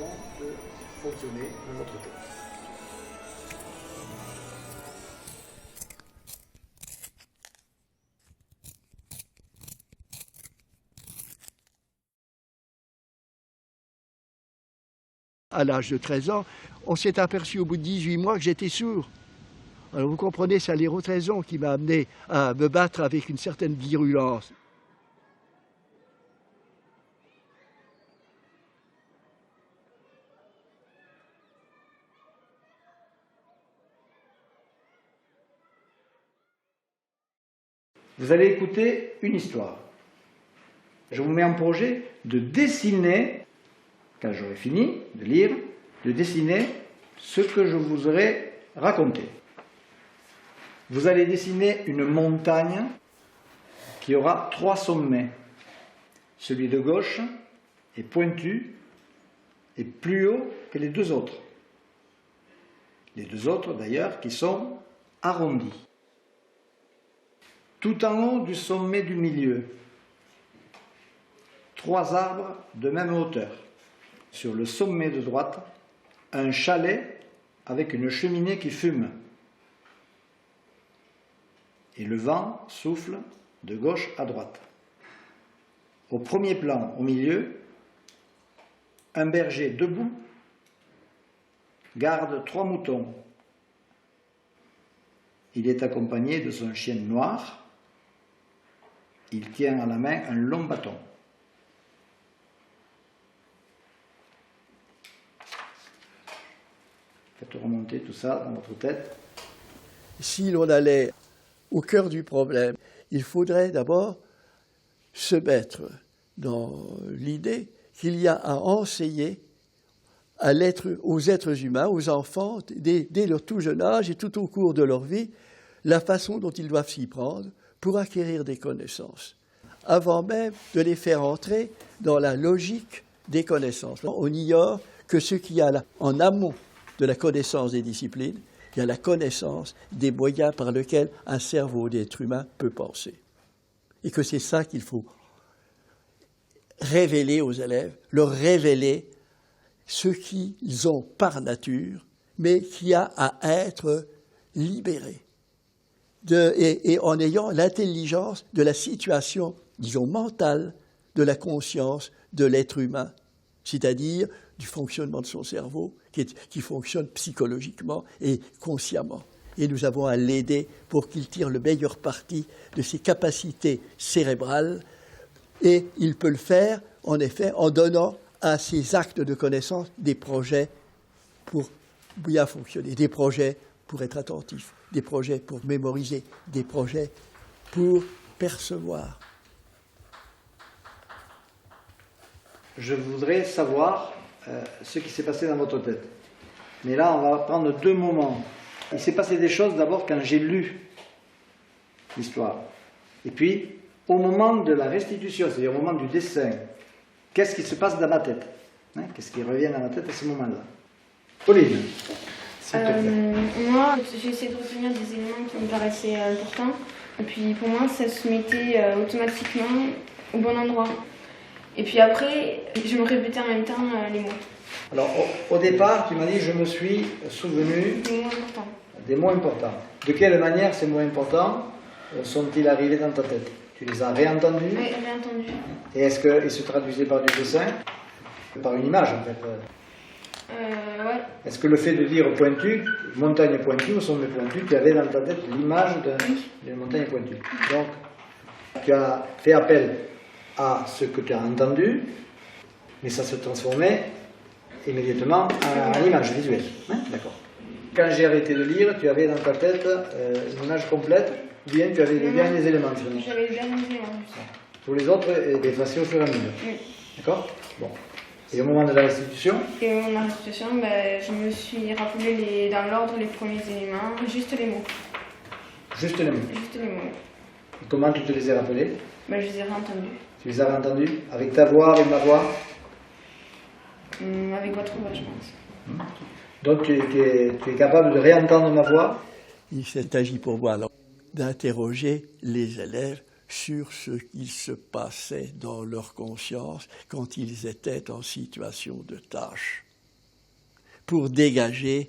façon de fonctionner de notre tête. À l'âge de 13 ans, on s'est aperçu au bout de 18 mois que j'étais sourd. Alors vous comprenez, c'est les autres raisons qui m'a amené à me battre avec une certaine virulence. Vous allez écouter une histoire. Je vous mets en projet de dessiner, quand j'aurai fini de lire, de dessiner ce que je vous aurai raconté. Vous allez dessiner une montagne qui aura 3 sommets. Celui de gauche est pointu et plus haut que les 2 autres. Les 2 autres d'ailleurs qui sont arrondis. Tout en haut du sommet du milieu, 3 arbres de même hauteur. Sur le sommet de droite, un chalet avec une cheminée qui fume. Et le vent souffle de gauche à droite. Au premier plan, au milieu, un berger debout garde 3 moutons. Il est accompagné de son chien noir. Il tient à la main un long bâton. Faites remonter tout ça dans votre tête. Si l'on allait au cœur du problème, il faudrait d'abord se mettre dans l'idée qu'il y a à enseigner aux êtres humains, aux enfants, dès leur tout jeune âge et tout au cours de leur vie, la façon dont ils doivent s'y prendre pour acquérir des connaissances, avant même de les faire entrer dans la logique des connaissances. On ignore que ce qu'il y a là, en amont de la connaissance des disciplines, il y a la connaissance des moyens par lesquels un cerveau d'être humain peut penser. Et que c'est ça qu'il faut révéler aux élèves, leur révéler ce qu'ils ont par nature, mais qui a à être libéré. Et en ayant l'intelligence de la situation, disons, mentale de la conscience de l'être humain, c'est-à-dire du fonctionnement de son cerveau, qui fonctionne psychologiquement et consciemment. Et nous avons à l'aider pour qu'il tire le meilleur parti de ses capacités cérébrales, et il peut le faire, en effet, en donnant à ses actes de connaissance des projets pour bien fonctionner, des projets pour être attentif, des projets pour mémoriser, des projets pour percevoir. Je voudrais savoir ce qui s'est passé dans votre tête. Mais là, on va prendre 2 moments. Il s'est passé des choses d'abord quand j'ai lu l'histoire. Et puis, au moment de la restitution, c'est-à-dire au moment du dessin, qu'est-ce qui se passe dans ma tête, qu'est-ce qui revient dans ma tête à ce moment-là? Pauline. Moi, j'ai essayé de retenir des éléments qui me paraissaient importants. Et puis pour moi, ça se mettait automatiquement au bon endroit. Et puis après, je me répétais en même temps les mots. Alors au départ, tu m'as dit, je me suis souvenu Des mots importants. Des mots importants. De quelle manière ces mots importants sont-ils arrivés dans ta tête? Tu les as réentendus? Oui, réentendus. Et est-ce qu'ils se traduisaient par du dessin? Par une image en fait? Ouais. Est-ce que le fait de dire pointu, montagne pointue ou sommet pointu, tu avais dans ta tête l'image d'une montagne pointue? Donc, tu as fait appel à ce que tu as entendu, mais ça se transformait immédiatement en image visuelle. D'accord. Quand j'ai arrêté de lire, tu avais dans ta tête une image complète, ou bien tu avais les derniers éléments? J'avais les derniers éléments. Pour les autres, effacés au fur et à mesure. Oui. D'accord? Bon. Et au moment de la restitution? Et au moment de la restitution, je me suis rappelé dans l'ordre les premiers éléments, juste les mots. Juste les mots? Juste les mots. Et comment tu te les as rappelés? Je les ai réentendus. Tu les as réentendus? Avec ta voix, avec ma voix? Avec votre voix, je pense. Donc tu es capable de réentendre ma voix? Il s'agit pour moi alors d'interroger les élèves sur ce qu'il se passait dans leur conscience quand ils étaient en situation de tâche. pour dégager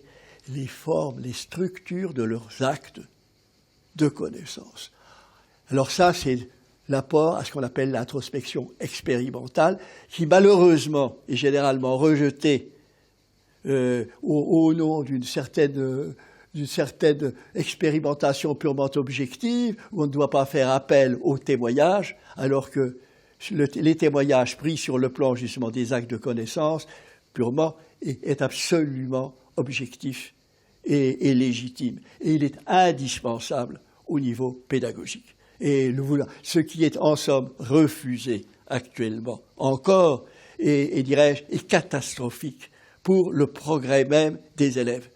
les formes, les structures de leurs actes de connaissance. Alors ça, c'est l'apport à ce qu'on appelle l'introspection expérimentale, qui malheureusement est généralement rejetée au nom d'une certaine expérimentation purement objective, où on ne doit pas faire appel aux témoignages, alors que les témoignages pris sur le plan justement des actes de connaissance, purement, est absolument objectif et légitime. Et il est indispensable au niveau pédagogique. Et ce qui est en somme refusé actuellement encore, et dirais-je, est catastrophique pour le progrès même des élèves.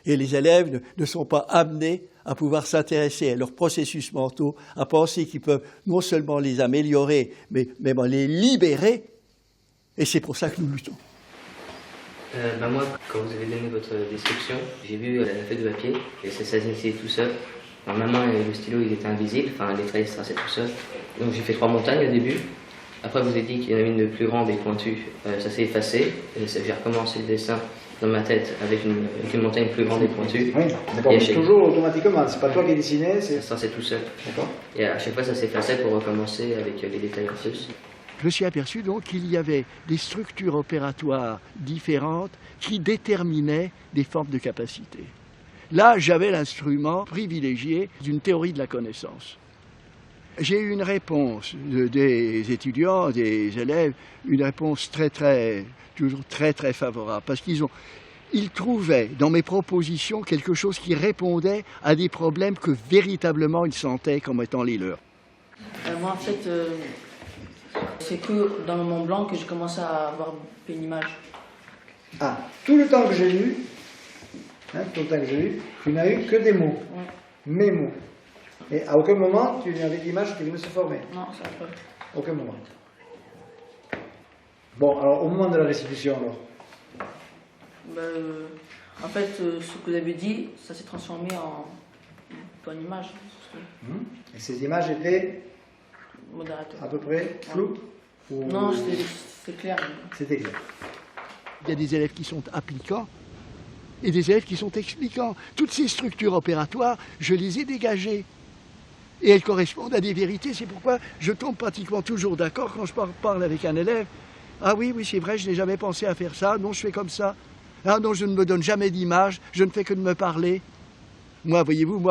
Et les élèves ne sont pas amenés à pouvoir s'intéresser à leurs processus mentaux, à penser qu'ils peuvent non seulement les améliorer, mais même les libérer. Et c'est pour ça que nous luttons. Moi, quand vous avez donné votre description, j'ai vu la feuille de papier, et ça s'initiait tout seul. Alors, ma main et le stylo, ils étaient invisibles, enfin les traits se traçaient tout seul. Donc j'ai fait 3 montagnes au début. Après, vous avez dit qu'il y en avait une de plus grande et pointue. Ça s'est effacé, et j'ai recommencé le dessin dans ma tête avec une montagne plus grande et pointue. Oui, d'accord, mais toujours automatiquement, c'est pas toi qui dessinais, c'est... Ça c'est tout seul. D'accord. Et à chaque fois ça s'effaçait pour recommencer avec les détails en plus. Je me suis aperçu donc qu'il y avait des structures opératoires différentes qui déterminaient des formes de capacité. Là, j'avais l'instrument privilégié d'une théorie de la connaissance. J'ai eu une réponse des étudiants, des élèves, une réponse toujours très favorable, parce qu'ils trouvaient dans mes propositions quelque chose qui répondait à des problèmes que véritablement ils sentaient comme étant les leurs. Moi, en fait, c'est que dans le Mont Blanc que j'ai commencé à avoir une image. Ah, tout le temps que j'ai lu, tu n'as eu que des mots, mes mots. Et à aucun moment, tu n'avais d'image qui venait se former. Non, ça n'a pas. Aucun moment. Bon, alors au moment de la restitution, alors En fait, ce que vous avez dit, ça s'est transformé en image. Et ces images étaient Modérateur. à peu près floues ou... Non, c'est clair. C'était clair. Il y a des élèves qui sont applicants et des élèves qui sont expliquants. Toutes ces structures opératoires, je les ai dégagées. Et elles correspondent à des vérités. C'est pourquoi je tombe pratiquement toujours d'accord quand je parle avec un élève. Ah oui, c'est vrai, je n'ai jamais pensé à faire ça. Non, je fais comme ça. Ah non, je ne me donne jamais d'image. Je ne fais que de me parler. Moi, voyez-vous,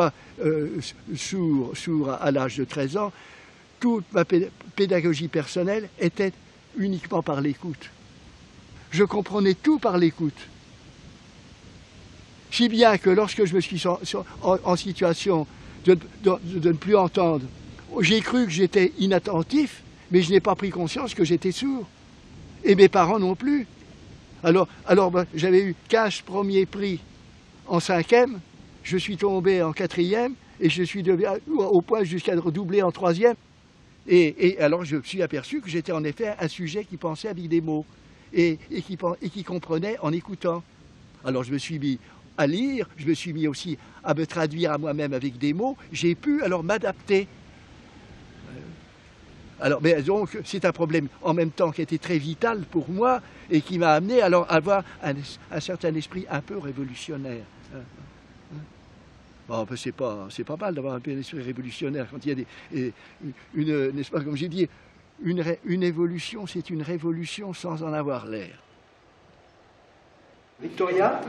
sourd à l'âge de 13 ans, toute ma pédagogie personnelle était uniquement par l'écoute. Je comprenais tout par l'écoute. Si bien que lorsque je me suis en situation de ne plus entendre, j'ai cru que j'étais inattentif, mais je n'ai pas pris conscience que j'étais sourd. Et mes parents non plus. Alors j'avais eu 15 premiers prix en 5e, je suis tombé en 4e, et je suis au point jusqu'à redoubler en 3e. Et alors je me suis aperçu que j'étais en effet un sujet qui pensait avec des mots, et qui comprenait en écoutant. Alors je me suis mis à lire, je me suis mis aussi à me traduire à moi-même avec des mots, j'ai pu alors m'adapter. Alors, mais donc, c'est un problème en même temps qui était très vital pour moi et qui m'a amené alors à avoir un certain esprit un peu révolutionnaire. Bon, c'est pas mal d'avoir un peu d'esprit révolutionnaire quand il y a n'est-ce pas, comme j'ai dit, une évolution, c'est une révolution sans en avoir l'air. Victoria?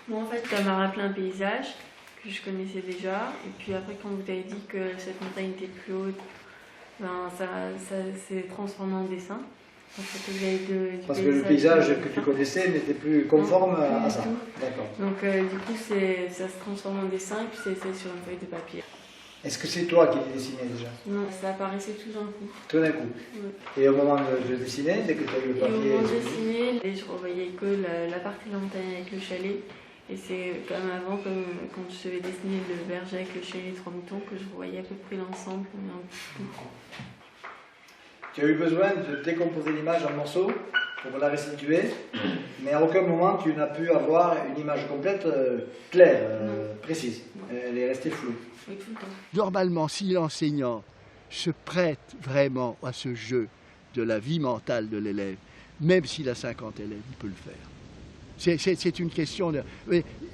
Moi, en fait, ça m'a rappelé un paysage que je connaissais déjà. Et puis après, quand vous avez dit que cette montagne était plus haute, ça s'est transformé en dessin. Parce que le paysage que tu connaissais n'était plus conforme à ça. D'accord. Donc, du coup, ça se transforme en dessin et puis c'est sur une feuille de papier. Est-ce que c'est toi qui les dessinais déjà? Non, ça apparaissait tout d'un coup. Tout d'un coup. Oui. Et au moment de dessiner, dès que tu as eu le papier... Et au moment de dessiner, je revoyais que la partie de la montagne avec le chalet. Et c'est comme avant, quand je devais dessiner le berger avec le chalet et 3 moutons, que je voyais à peu près l'ensemble. Tu as eu besoin de décomposer l'image en morceaux pour la restituer, mais à aucun moment tu n'as pu avoir une image complète, claire, précise. Elle est restée floue. Oui, tout le temps. Normalement, si l'enseignant se prête vraiment à ce jeu de la vie mentale de l'élève, même s'il a 50 élèves, il peut le faire. C'est une question de...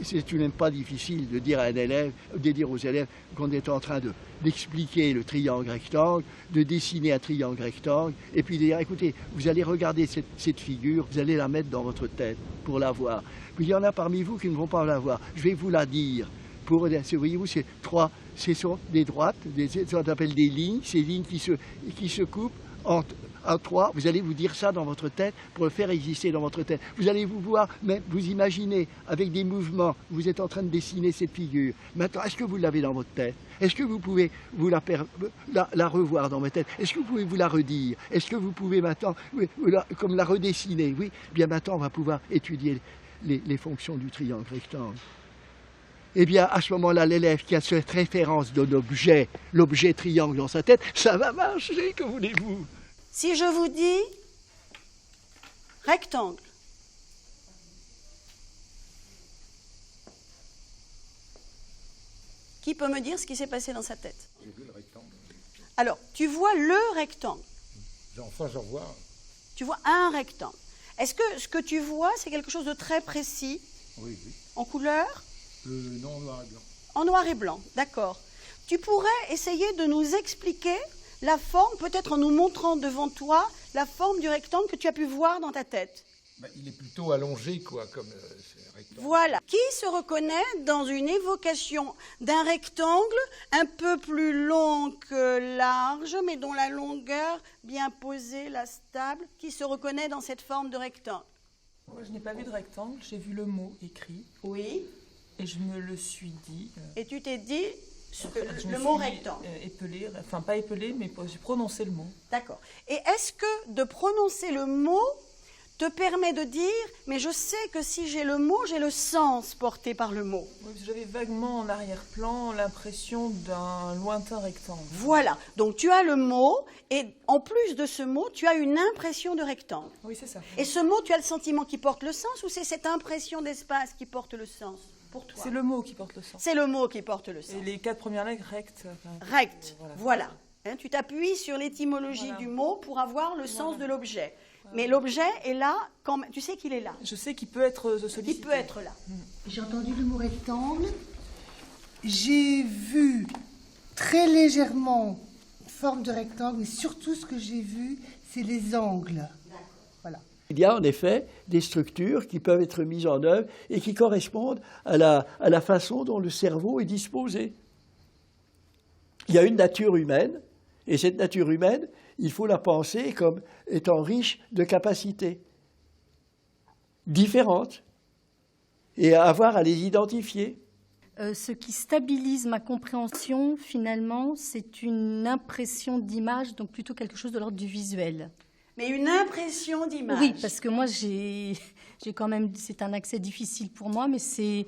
C'est tout de même pas difficile de dire à un élève, de dire aux élèves qu'on est en train d'expliquer le triangle rectangle, de dessiner un triangle rectangle, et puis de dire, écoutez, vous allez regarder cette figure, vous allez la mettre dans votre tête pour la voir. Puis il y en a parmi vous qui ne vont pas la voir. Je vais vous la dire. Voyez-vous, ce sont des droites, ce qu'on appelle des lignes, ces lignes qui se coupent en trois. Vous allez vous dire ça dans votre tête pour le faire exister dans votre tête. Vous allez vous voir, mais vous imaginez avec des mouvements, vous êtes en train de dessiner cette figure. Maintenant, est-ce que vous l'avez dans votre tête? Est-ce que vous pouvez vous la revoir dans votre tête? Est-ce que vous pouvez vous la redire? Est-ce que vous pouvez maintenant, comme la redessiner? Oui, bien maintenant, on va pouvoir étudier les fonctions du triangle rectangle. Eh bien, à ce moment-là, l'élève qui a cette référence de l'objet triangle dans sa tête, ça va marcher, que voulez-vous? Si je vous dis rectangle, qui peut me dire ce qui s'est passé dans sa tête? J'ai vu le rectangle. Alors, tu vois le rectangle. Enfin, j'en vois. Tu vois un rectangle. Est-ce que ce que tu vois, c'est quelque chose de très précis? Oui, oui. En couleur? Non, en noir et blanc. En noir et blanc, d'accord. Tu pourrais essayer de nous expliquer la forme, peut-être en nous montrant devant toi, la forme du rectangle que tu as pu voir dans ta tête. Il est plutôt allongé, quoi, comme rectangle. Voilà. Qui se reconnaît dans une évocation d'un rectangle un peu plus long que large, mais dont la longueur bien posée, la stable? Qui se reconnaît dans cette forme de rectangle? Moi, je n'ai pas vu de rectangle, j'ai vu le mot écrit. Oui. Et je me le suis dit. Et tu t'es dit je le me mot suis rectangle. Épelé, enfin pas épelé, mais j'ai prononcé le mot. D'accord. Et est-ce que de prononcer le mot te permet de dire, mais je sais que si j'ai le mot, j'ai le sens porté par le mot? Oui, j'avais vaguement en arrière-plan l'impression d'un lointain rectangle. Voilà. Donc tu as le mot, et en plus de ce mot, tu as une impression de rectangle. Oui, c'est ça. Et ce mot, tu as le sentiment qui porte le sens, ou c'est cette impression d'espace qui porte le sens pour toi? C'est le mot qui porte le sens. C'est le mot qui porte le sens. Et les 4 premières lettres, rect. Rect, voilà. Hein, tu t'appuies sur l'étymologie Voilà. du mot pour avoir le sens de l'objet. Mais l'objet est là, quand tu sais qu'il est là. Je sais qu'il peut être sollicité. Il peut être là. J'ai entendu le mot rectangle. J'ai vu très légèrement une forme de rectangle, mais surtout ce que j'ai vu, c'est les angles. Voilà. Il y a en effet des structures qui peuvent être mises en œuvre et qui correspondent à la façon dont le cerveau est disposé. Il y a une nature humaine, et cette nature humaine, il faut la penser comme étant riche de capacités différentes et avoir à les identifier. Ce qui stabilise ma compréhension, finalement, c'est une impression d'image, donc plutôt quelque chose de l'ordre du visuel. Mais une impression d'image. Oui, parce que moi, j'ai quand même, c'est un accès difficile pour moi, mais c'est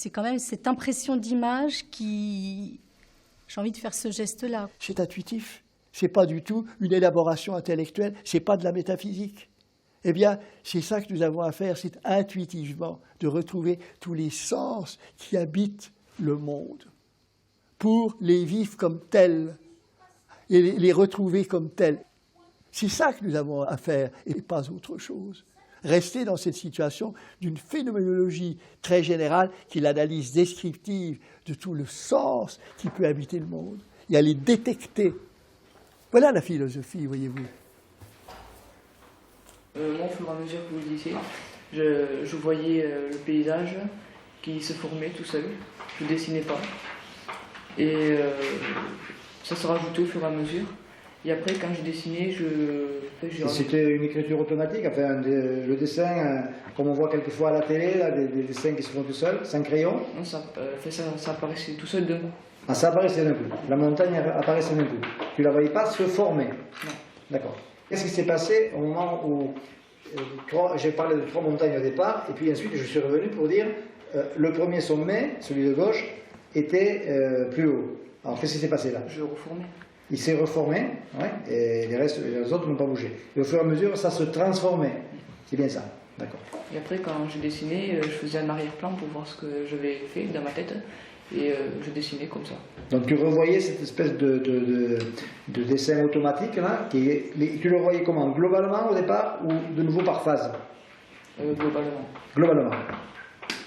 quand même cette impression d'image qui... J'ai envie de faire ce geste-là. C'est intuitif. Ce n'est pas du tout une élaboration intellectuelle, ce n'est pas de la métaphysique. Eh bien, c'est ça que nous avons à faire, c'est intuitivement de retrouver tous les sens qui habitent le monde pour les vivre comme tels et les retrouver comme tels. C'est ça que nous avons à faire et pas autre chose. Rester dans cette situation d'une phénoménologie très générale qui est l'analyse descriptive de tout le sens qui peut habiter le monde et à les détecter. Voilà la philosophie, voyez-vous. Moi, au fur et à mesure que vous le disiez, je voyais le paysage qui se formait tout seul. Je ne dessinais pas. Et ça se rajoutait au fur et à mesure. Et après, quand je dessinais, C'était une écriture automatique, enfin, le dessin, comme on voit quelquefois à la télé, là, des dessins qui se font tout seuls, sans crayon. Non, ça apparaissait tout seul d'un coup. Ah, ça apparaissait d'un coup. La montagne apparaissait d'un coup. Tu ne la voyais pas se former. Non. D'accord. Qu'est-ce qui s'est passé au moment où j'ai parlé de 3 montagnes au départ, et puis ensuite je suis revenu pour dire le premier sommet, celui de gauche, était plus haut. Alors qu'est-ce qui s'est passé là? Je reformais. Il s'est reformé, ouais, et les autres n'ont pas bougé. Et au fur et à mesure, ça se transformait. C'est bien ça, d'accord. Et après, quand je dessinais, je faisais un arrière-plan pour voir ce que j'avais fait dans ma tête. Et je dessinais comme ça. Donc tu revoyais cette espèce de dessin automatique là, tu le voyais comment? Globalement au départ ou de nouveau par phase? Globalement. Globalement.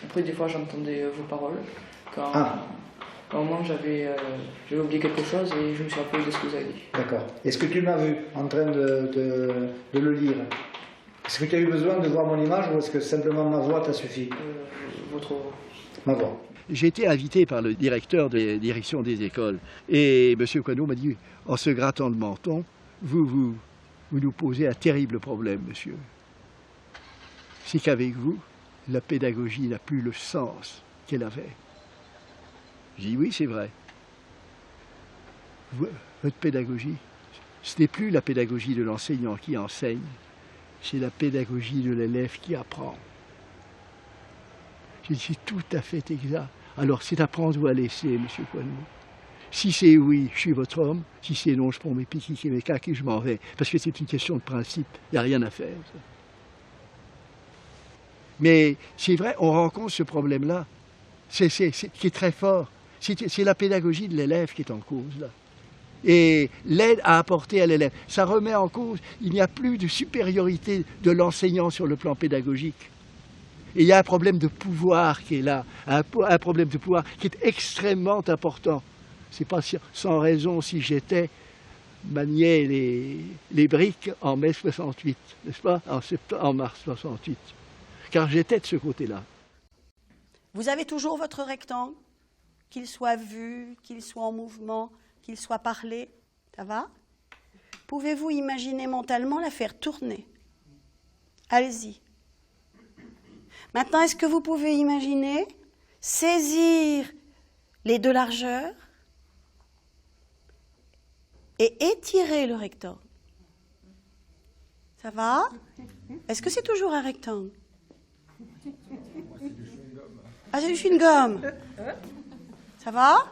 Après, des fois, j'entendais vos paroles. Quand, Ah. À un moment, j'avais oublié quelque chose et je me suis rappelé de ce que vous avez dit. D'accord. Est-ce que tu m'as vu en train de le lire? Est-ce que tu as eu besoin de voir mon image ou est-ce que simplement ma voix t'a suffi? Votre voix. Ma voix. J'ai été invité par le directeur de direction des écoles et M. Coineau m'a dit, en se grattant le menton, vous nous posez un terrible problème, monsieur. C'est qu'avec vous, la pédagogie n'a plus le sens qu'elle avait. J'ai dit oui, c'est vrai. Votre pédagogie, ce n'est plus la pédagogie de l'enseignant qui enseigne, c'est la pédagogie de l'élève qui apprend. J'ai dit c'est tout à fait exact. Alors c'est à prendre ou à laisser, monsieur Coineau. Si c'est oui, je suis votre homme. Si c'est non, je prends mes piques et mes caques et je m'en vais. Parce que c'est une question de principe. Il n'y a rien à faire. Ça. Mais c'est vrai, on rencontre ce problème-là, qui est très fort. C'est la pédagogie de l'élève qui est en cause, là. Et l'aide à apporter à l'élève. Ça remet en cause, il n'y a plus de supériorité de l'enseignant sur le plan pédagogique. Et il y a un problème de pouvoir qui est là, un problème de pouvoir qui est extrêmement important. C'est pas sans raison si j'étais manier les briques en mai 68, n'est-ce pas, en mars 68, car j'étais de ce côté-là. Vous avez toujours votre rectangle, qu'il soit vu, qu'il soit en mouvement, qu'il soit parlé, ça va? Pouvez-vous imaginer mentalement la faire tourner? Allez-y. Maintenant, est-ce que vous pouvez imaginer saisir les deux largeurs et étirer le rectangle? Ça va? Est-ce que c'est toujours un rectangle? Ah, c'est du chewing-gum. Ça va?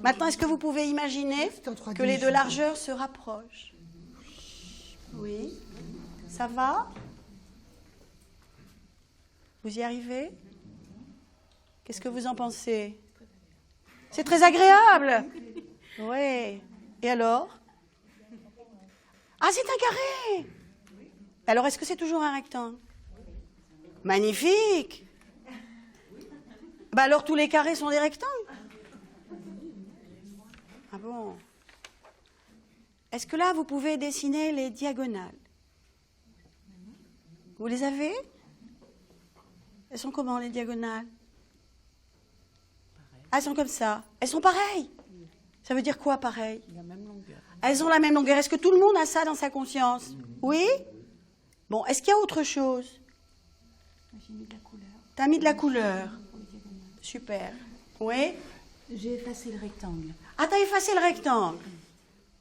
Maintenant, est-ce que vous pouvez imaginer que les deux largeurs se rapprochent? Oui. Ça va? Vous y arrivez? Qu'est-ce que vous en pensez? C'est très agréable. Oui. Et alors? Ah, c'est un carré. Alors, est-ce que c'est toujours un rectangle? Magnifique. Bah alors, tous les carrés sont des rectangles? Ah bon? Est-ce que là, vous pouvez dessiner les diagonales? Vous les avez? Elles sont comment, les diagonales? Ah, elles sont comme ça. Elles sont pareilles. Ça veut dire quoi, pareil? La même longueur. Elles ont la même longueur. Est-ce que tout le monde a ça dans sa conscience? Oui? Bon, est-ce qu'il y a autre chose? J'ai mis de la couleur. T'as mis de la couleur. Super. Oui? J'ai effacé le rectangle. Ah, t'as effacé le rectangle.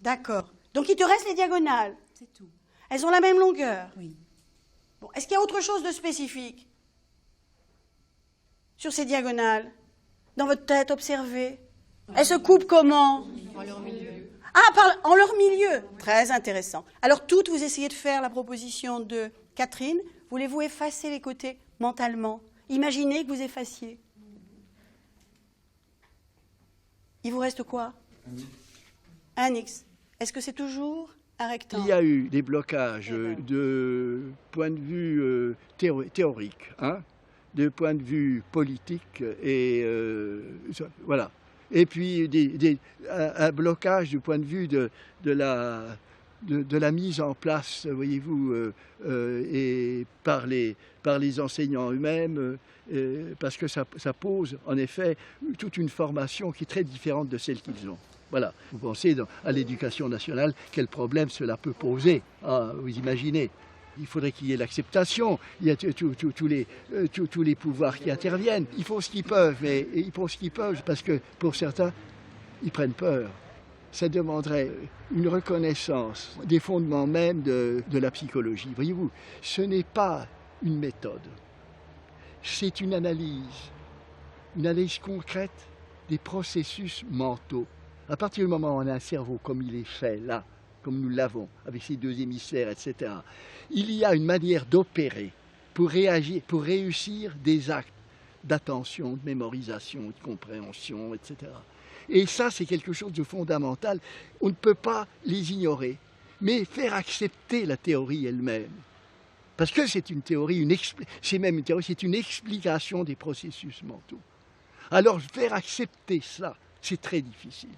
D'accord. Donc, il te reste les diagonales. C'est tout. Elles ont la même longueur. Oui. Bon, est-ce qu'il y a autre chose de spécifique sur ces diagonales? Dans votre tête, observez. Elles se coupent comment? En leur milieu. Ah, en leur milieu. Très intéressant. Alors, toutes, vous essayez de faire la proposition de Catherine. Voulez-vous effacer les côtés mentalement? Imaginez que vous effaciez. Il vous reste quoi? Un X. Est-ce que c'est toujours un rectangle? Il y a eu des blocages de point de vue théorique, hein, de point de vue politique, et voilà. Et puis un blocage du point de vue de la mise en place, voyez-vous, et par les enseignants eux-mêmes, parce que ça pose en effet toute une formation qui est très différente de celle qu'ils ont. Voilà. Vous pensez à l'éducation nationale, quel problème cela peut poser, vous imaginez. Il faudrait qu'il y ait l'acceptation, il y a tous les pouvoirs qui interviennent. Ils font ce qu'ils peuvent, mais ils font ce qu'ils peuvent parce que pour certains, ils prennent peur. Ça demanderait une reconnaissance des fondements même de la psychologie. Voyez-vous, ce n'est pas une méthode, c'est une analyse concrète des processus mentaux. À partir du moment où on a un cerveau comme il est fait là, comme nous l'avons, avec ses deux hémisphères, etc., il y a une manière d'opérer pour réagir, pour réussir des actes d'attention, de mémorisation, de compréhension, etc. Et ça, c'est quelque chose de fondamental. On ne peut pas les ignorer, mais faire accepter la théorie elle-même. Parce que c'est une théorie, c'est même une théorie, c'est une explication des processus mentaux. Alors faire accepter ça, c'est très difficile.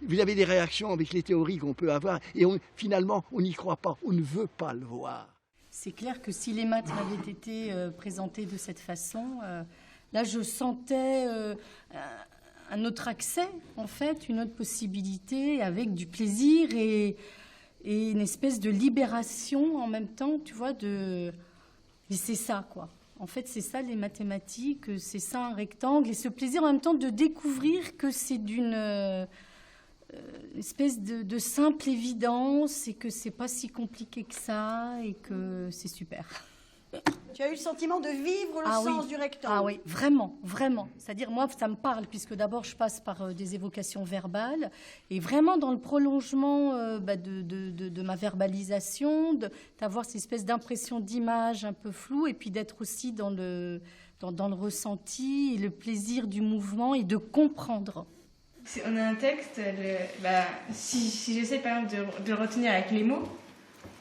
Vous avez des réactions avec les théories qu'on peut avoir et finalement on n'y croit pas, on ne veut pas le voir. C'est clair que si les maths avaient été présentées de cette façon, là je sentais un autre accès, en fait, une autre possibilité avec du plaisir et une espèce de libération en même temps, tu vois, et c'est ça, quoi. En fait, c'est ça les mathématiques, c'est ça un rectangle, et ce plaisir en même temps de découvrir que c'est d'une espèce de simple évidence et que c'est pas si compliqué que ça et que c'est super. Tu as eu le sentiment de vivre le sens du rectangle. Ah oui, vraiment, vraiment. C'est-à-dire, moi, ça me parle, puisque d'abord, je passe par des évocations verbales, et vraiment dans le prolongement de ma verbalisation, d'avoir cette espèce d'impression d'image un peu floue, et puis d'être aussi dans le ressenti, et le plaisir du mouvement, et de comprendre. Si on a un texte, si j'essaie par exemple de le retenir avec les mots,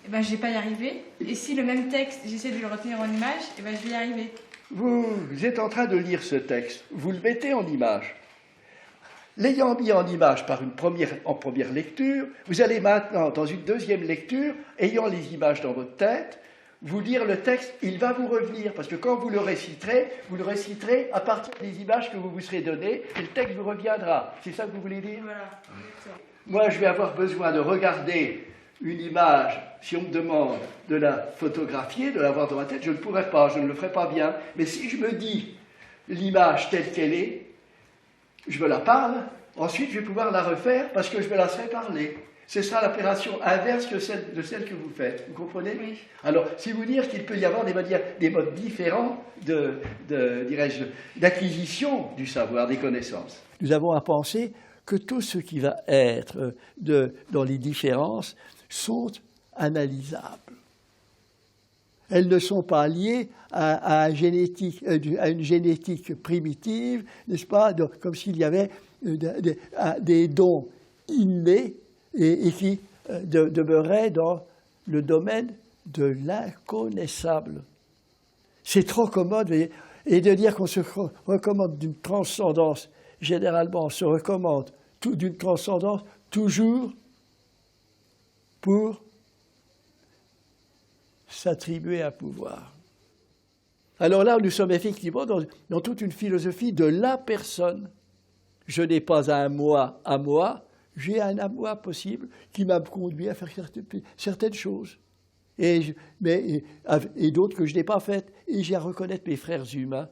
je ne vais pas y arriver. Et si le même texte, j'essaie de le retenir en image, je vais y arriver. Vous êtes en train de lire ce texte, vous le mettez en image. L'ayant mis en image en première lecture, vous allez maintenant, dans une deuxième lecture, ayant les images dans votre tête, vous lire le texte, il va vous revenir, parce que quand vous le réciterez à partir des images que vous vous serez données, et le texte vous reviendra. C'est ça que vous voulez dire? Voilà. Moi, je vais avoir besoin de regarder une image, si on me demande de la photographier, de l'avoir dans ma tête, je ne pourrai pas, je ne le ferai pas bien. Mais si je me dis l'image telle qu'elle est, je me la parle, ensuite je vais pouvoir la refaire parce que je me la serai parlée. Ce sera l'opération inverse de celle que vous faites. Vous comprenez? Oui. Alors, si vous dire qu'il peut y avoir des modes différents d'acquisition du savoir, des connaissances. Nous avons à penser que tout ce qui va être dans les différences sont analysables. Elles ne sont pas liées à une génétique primitive, n'est-ce pas, comme s'il y avait des dons innés et qui demeuraient dans le domaine de l'inconnaissable. C'est trop commode, et de dire qu'on se recommande d'une transcendance, généralement on se recommande d'une transcendance toujours pour s'attribuer un pouvoir. Alors là, nous sommes effectivement dans toute une philosophie de la personne. Je n'ai pas un moi à moi, j'ai un à moi possible qui m'a conduit à faire certaines choses. Et d'autres que je n'ai pas faites. Et j'ai à reconnaître mes frères humains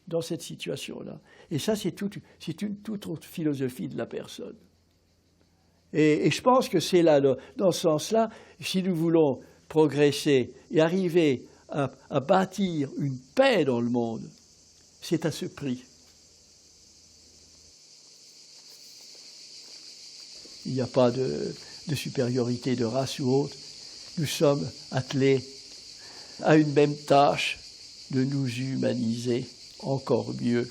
dans cette situation-là. Et ça, c'est une toute autre philosophie de la personne. Et je pense que c'est là, dans ce sens-là, si nous voulons progresser et arriver à bâtir une paix dans le monde, c'est à ce prix. Il n'y a pas de supériorité de race ou autre. Nous sommes attelés à une même tâche de nous humaniser encore mieux.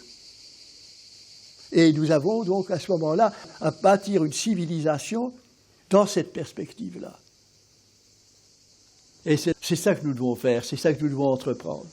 Et nous avons donc à ce moment-là à bâtir une civilisation dans cette perspective-là. Et c'est ça que nous devons faire, c'est ça que nous devons entreprendre.